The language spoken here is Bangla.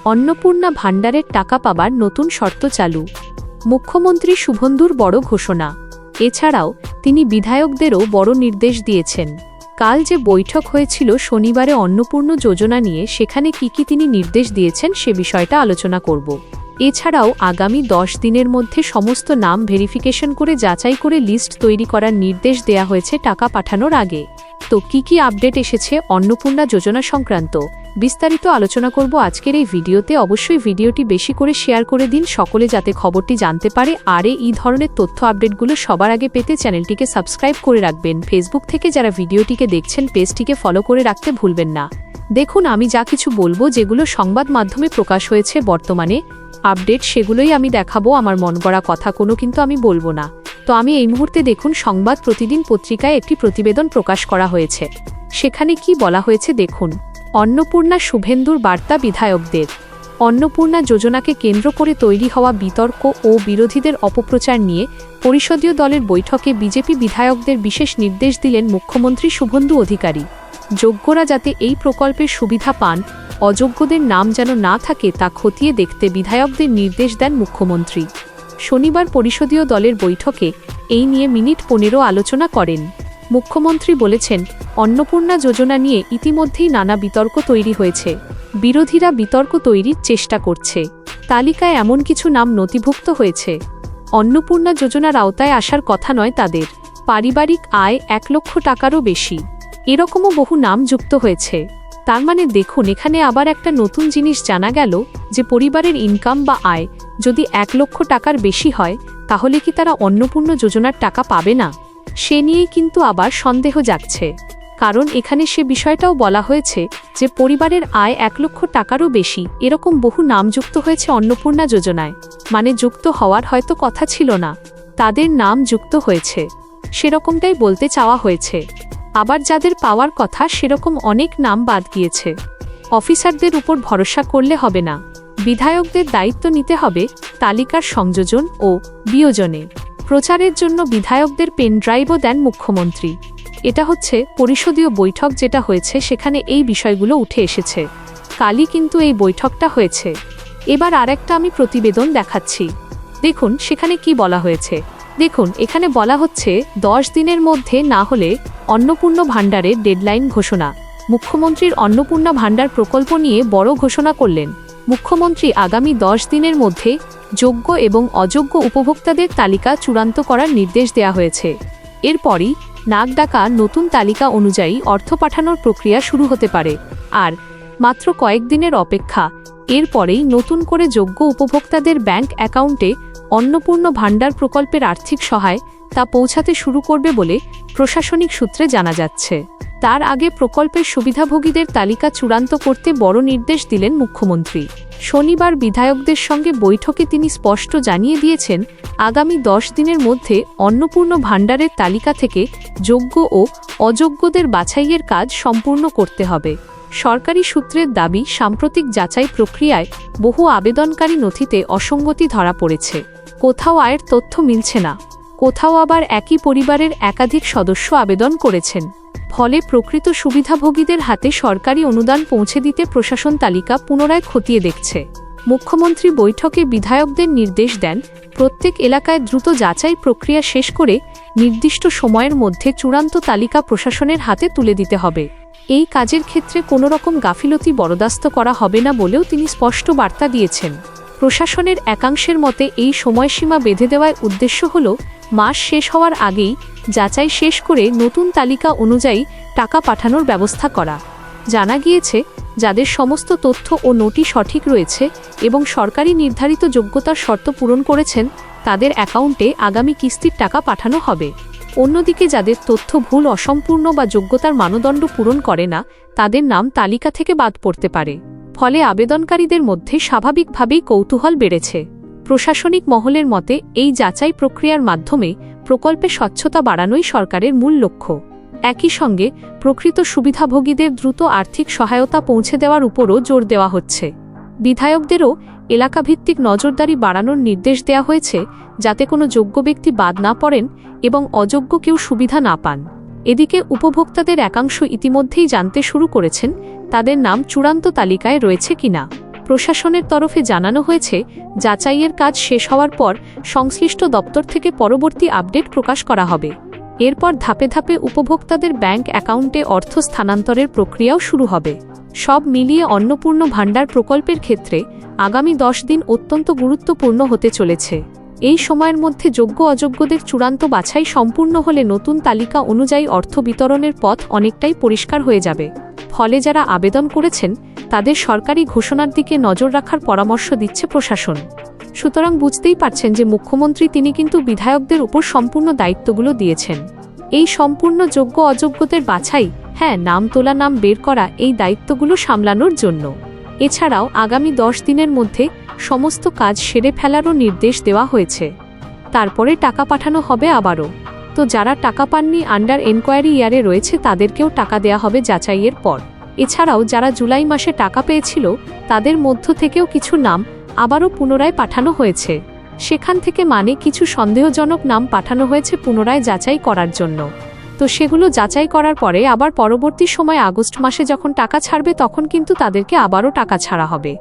অন্নপূর্ণা ভাণ্ডারের টাকা পাবার নতুন শর্ত চালু। মুখ্যমন্ত্রী শুভেন্দুর বড় ঘোষণা। এছাড়াও তিনি বিধায়কদেরও বড় নির্দেশ দিয়েছেন। কাল যে বৈঠক হয়েছিল শনিবারে অন্নপূর্ণা যোজনা নিয়ে, সেখানে কি তিনি নির্দেশ দিয়েছেন সে বিষয়টা আলোচনা করব। এছাড়াও আগামী 10 দিনের মধ্যে সমস্ত নাম ভেরিফিকেশন করে যাচাই করে লিস্ট তৈরি করার নির্দেশ দেয়া হয়েছে টাকা পাঠানোর আগে। তো কি আপডেট এসেছে অন্নপূর্ণা যোজনা সংক্রান্ত বিস্তারিত আলোচনা করব আজকের এই ভিডিওতে। অবশ্যই ভিডিওটি বেশি করে শেয়ার করে দিন সকলে, যাতে খবরটি জানতে পারে। আর এই ধরনের তথ্য আপডেটগুলো সবার আগে পেতে চ্যানেলটিকে সাবস্ক্রাইব করে রাখবেন। ফেসবুক থেকে যারা ভিডিওটিকে দেখছেন পেজটিকে ফলো করে রাখতে ভুলবেন না। দেখুন, আমি যা কিছু বলবো যেগুলো সংবাদ মাধ্যমে প্রকাশ হয়েছে বর্তমানে আপডেট, সেগুলোই আমি দেখাবো। আমার মন গড়া কথা কোনো কিন্তু আমি বলবো না। তো আমি এই মুহূর্তে দেখুন, সংবাদ প্রতিদিন পত্রিকায় একটি প্রতিবেদন প্রকাশ করা হয়েছে। সেখানে কি বলা হয়েছে দেখুন। অন্নপূর্ণা শুভেন্দুর বার্তা বিধায়কদের। অন্নপূর্ণা যোজনাকে কেন্দ্র করে তৈরি হওয়া বিতর্ক ও বিরোধীদের অপপ্রচার নিয়ে পরিষদীয় দলের বৈঠকে বিজেপি বিধায়কদের বিশেষ নির্দেশ দিলেন মুখ্যমন্ত্রী শুভেন্দু অধিকারী। যোগ্যরা যাতে এই প্রকল্পের সুবিধা পান, অযোগ্যদের নাম যেন না থাকে তা খতিয়ে দেখতে বিধায়কদের নির্দেশ দেন মুখ্যমন্ত্রী। শনিবার পরিষদীয় দলের বৈঠকে এই নিয়ে মিনিট 15 আলোচনা করেন। মুখ্যমন্ত্রী বলেছেন, অন্নপূর্ণা যোজনা নিয়ে ইতিমধ্যেই নানা বিতর্ক তৈরি হয়েছে। বিরোধীরা বিতর্ক তৈরির চেষ্টা করছে। তালিকায় এমন কিছু নাম নথিভুক্ত হয়েছে। অন্নপূর্ণা যোজনার আওতায় আসার কথা নয় তাদের। পারিবারিক আয় 1 লক্ষ টাকারও বেশি, এরকমও বহু নাম যুক্ত হয়েছে। তার মানে দেখুন, এখানে আবার একটা নতুন জিনিস জানা গেল যে পরিবারের ইনকাম বা আয় যদি 1 লক্ষ টাকার বেশি হয়, তাহলে কি তারা অন্নপূর্ণা যোজনার টাকা পাবে না? সে নিয়েই কিন্তু আবার সন্দেহ জাগছে। কারণ এখানে সে বিষয়টাও বলা হয়েছে যে পরিবারের আয় 1 লক্ষ টাকারও বেশি, এরকম বহু নাম যুক্ত হয়েছে অন্নপূর্ণা যোজনায়। মানে যুক্ত হওয়ার হয়তো কথা ছিল না, তাদের নাম যুক্ত হয়েছে, সেরকমটাই বলতে চাওয়া হয়েছে। আবার যাদের পাওয়ার কথা সেরকম অনেক নাম বাদ গিয়েছে। অফিসারদের উপর ভরসা করলে হবে না, বিধায়কদের দায়িত্ব নিতে হবে তালিকার সংযোজন ও বিয়োজনে। প্রচারের জন্য বিধায়কদের পেন ড্রাইভও দেন মুখ্যমন্ত্রী। এটা হচ্ছে পরিষদীয় বৈঠক যেটা হয়েছে, সেখানে এই বিষয়গুলো উঠে এসেছে। কালই কিন্তু এই বৈঠকটা হয়েছে। এবার আরেকটা আমি প্রতিবেদন দেখাচ্ছি। দেখুন সেখানে কি বলা হয়েছে। দেখুন, এখানে বলা হচ্ছে 10 দিনের মধ্যে না হলে অন্নপূর্ণা ভাণ্ডারের ডেডলাইন ঘোষণা। মুখ্যমন্ত্রীর অন্নপূর্ণা ভাণ্ডার প্রকল্প নিয়ে বড় ঘোষণা করলেন মুখ্যমন্ত্রী। আগামী 10 দিনের মধ্যে যোগ্য এবং অযোগ্য উপভোক্তাদের তালিকা চূড়ান্ত করার নির্দেশ দেওয়া হয়েছে। এরপরই নাক ডাকা নতুন তালিকা অনুযায়ী অর্থ পাঠানোর প্রক্রিয়া শুরু হতে পারে। আর মাত্র কয়েকদিনের অপেক্ষা, এরপরেই নতুন করে যোগ্য উপভোক্তাদের ব্যাংক অ্যাকাউন্টে অন্নপূর্ণা ভাণ্ডার প্রকল্পের আর্থিক সহায় তা পৌঁছাতে শুরু করবে বলে প্রশাসনিক সূত্রে জানা যাচ্ছে। তার আগে প্রকল্পের সুবিধাভোগীদের তালিকা চূড়ান্ত করতে বড় নির্দেশ দিলেন মুখ্যমন্ত্রী। শনিবার বিধায়কদের সঙ্গে বৈঠকে তিনি স্পষ্ট জানিয়ে দিয়েছেন, আগামী 10 দিনের মধ্যে অন্নপূর্ণা ভাণ্ডারের তালিকা থেকে যোগ্য ও অযোগ্যদের বাছাইয়ের কাজ সম্পূর্ণ করতে হবে। সরকারি সূত্রের দাবি, সাম্প্রতিক যাচাই প্রক্রিয়ায় বহু আবেদনকারী নথিতে অসঙ্গতি ধরা পড়েছে। কোথাও আয়ের তথ্য মিলছে না, কোথাও আবার একই পরিবারের একাধিক সদস্য আবেদন করেছেন। ফলে প্রকৃত সুবিধাভোগীদের হাতে সরকারি অনুদান পৌঁছে দিতে প্রশাসন তালিকা পুনরায় খতিয়ে দেখছে। মুখ্যমন্ত্রী বৈঠকে বিধায়কদের নির্দেশ দেন, প্রত্যেক এলাকায় দ্রুত যাচাই প্রক্রিয়া শেষ করে নির্দিষ্ট সময়ের মধ্যে চূড়ান্ত তালিকা প্রশাসনের হাতে তুলে দিতে হবে। এই কাজের ক্ষেত্রে কোনো রকম গাফিলতি বরদাস্ত করা হবে না বলেও তিনি স্পষ্ট বার্তা দিয়েছেন। প্রশাসনের একাংশের মতে এই সময়সীমা বেঁধে দেওয়ার উদ্দেশ্য হল মাস শেষ হওয়ার আগেই যাচাই শেষ করে নতুন তালিকা অনুযায়ী টাকা পাঠানোর ব্যবস্থা করা। জানা গিয়েছে, যাদের সমস্ত তথ্য ও নথি সঠিক রয়েছে এবং সরকারি নির্ধারিত যোগ্যতার শর্ত পূরণ করেছেন, তাদের অ্যাকাউন্টে আগামী কিস্তির টাকা পাঠানো হবে। অন্যদিকে যাদের তথ্য ভুল, অসম্পূর্ণ বা যোগ্যতার মানদণ্ড পূরণ করে না, তাদের নাম তালিকা থেকে বাদ পড়তে পারে। ফলে আবেদনকারীদের মধ্যে স্বাভাবিকভাবেই কৌতূহল বেড়েছে। প্রশাসনিক মহলের মতে এই যাচাই প্রক্রিয়ার মাধ্যমে প্রকল্পে স্বচ্ছতা বাড়ানোই সরকারের মূল লক্ষ্য। একই সঙ্গে প্রকৃত সুবিধাভোগীদের দ্রুত আর্থিক সহায়তা পৌঁছে দেওয়ার উপরও জোর দেওয়া হচ্ছে। বিধায়কদেরও এলাকাভিত্তিক নজরদারি বাড়ানোর নির্দেশ দেওয়া হয়েছে, যাতে কোনো যোগ্য ব্যক্তি বাদ না পড়েন এবং অযোগ্য কেউ সুবিধা না পান। এদিকে উপভোক্তাদের একাংশ ইতিমধ্যেই জানতে শুরু করেছেন তাদের নাম চূড়ান্ত তালিকায় রয়েছে কিনা। প্রশাসনের তরফে জানানো হয়েছে, যাচাইয়ের কাজ শেষ হওয়ার পর সংশ্লিষ্ট দপ্তর থেকে পরবর্তী আপডেট প্রকাশ করা হবে। এরপর ধাপে ধাপে উপভোক্তাদের ব্যাংক অ্যাকাউন্টে অর্থ স্থানান্তরের প্রক্রিয়াও শুরু হবে। সব মিলিয়ে অন্নপূর্ণ ভাণ্ডার প্রকল্পের ক্ষেত্রে আগামী 10 দিন অত্যন্ত গুরুত্বপূর্ণ হতে চলেছে। এই সময়ের মধ্যে যোগ্য অযোগ্যদের চূড়ান্ত বাছাই সম্পূর্ণ হলে নতুন তালিকা অনুযায়ী অর্থ বিতরণের পথ অনেকটাই পরিষ্কার হয়ে যাবে। ফলে যারা আবেদন করেছেন তাদের সরকারি ঘোষণার দিকে নজর রাখার পরামর্শ দিচ্ছে প্রশাসন। সুতরাং বুঝতেই পারছেন যে মুখ্যমন্ত্রী তিনি কিন্তু বিধায়কদের উপর সম্পূর্ণ দায়িত্বগুলো দিয়েছেন। এই সম্পূর্ণ যোগ্য অযোগ্যদের বাছাই, নাম তোলা, নাম বের করা, এই দায়িত্বগুলো সামলানোর জন্য। এছাড়াও আগামী 10 দিনের মধ্যে সমস্ত কাজ সেরে ফেলারও নির্দেশ দেওয়া হয়েছে। তারপরে টাকা পাঠানো হবে আবারও। তো যারা টাকা পাননি, আন্ডার এনকোয়ারি ইয়ারে রয়েছে, তাদেরকেও টাকা দেয়া হবে যাচাইয়ের পর। এছাড়াও যারা জুলাই মাসে টাকা পেয়েছিল তাদের মধ্য থেকেও কিছু নাম আবারও পুনরায় পাঠানো হয়েছে। সেখান থেকে কিছু সন্দেহজনক নাম পাঠানো হয়েছে পুনরায় যাচাই করার জন্য। তো সেগুলো যাচাই করার পরে আবার পরবর্তী সময় আগস্ট মাসে যখন টাকা ছাড়বে তখন কিন্তু তাদেরকে আবারও টাকা ছাড়া হবে।